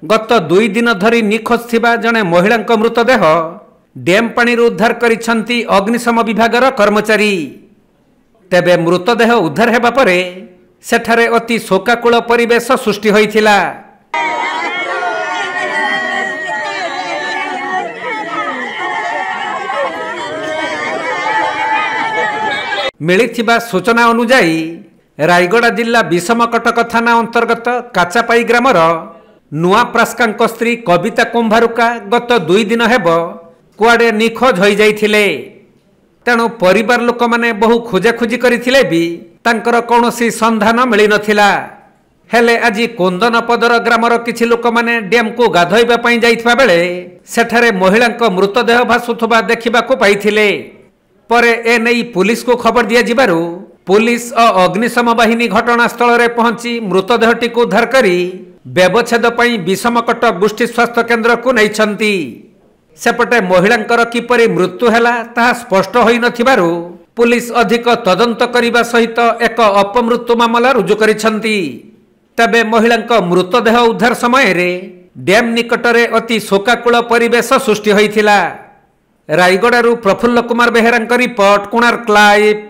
गत 2 दिन धरी निखोज थिबा जणे महिला मृतदेह डैम पानी उद्धार करिसंती अग्निशम विभागर कर्मचारी। तेबे मृतदेह उद्धार हेबा परे सेठारे अति शोकाकूल परिवेश सृष्टि होइथिला। मिलिथिबा सूचना अनुसार रायगड़ा जिला विषमकटक थाना अंतर्गत काचापाई ग्रामर नुआ प्रास्कांक स्त्री कविता कुंभारुका गत 2 दिन हेब कुआडे निखोज हो जाइथिले। तेणु परिवार लोक माने बहु खोजाखोजी करथिले भी तांकर कौनसी संधान मिली नथिला। हेले आज कोंदनपदर ग्रामर किछि लोक माने डैम को गाधोइबा पई जाइथबा बेले सेठारे महिलांक मृतदेह भासुथबा देखिबाको पाइथिले। परे ए नै पुलिस को खबर दिया जिबारु पुलिस और अग्निशम बाहिनी घटनास्थल रे पहुंची मृतदेहटी को उद्धार करी व्यवच्छेद पई विषमकटक गोष्ठी स्वास्थ्य केन्द्र को नैछंती। सेपटे महिलांकर किपरि मृत्यु हैला ताहा स्पष्ट होई नथिबारु पुलिस अधिक तदंत करिबा सहित एक अपमृत्यु मामला रुजु करिसंती। तबे महिलांक मृतदेह उद्धार समय रे डैम निकटरे अति शोकाकूल परिवेश सृष्टि होइथिला। रायगड़ारू प्रफुल्ल कुमार बेहेरांक रिपोर्ट, कोणार्क लाइव।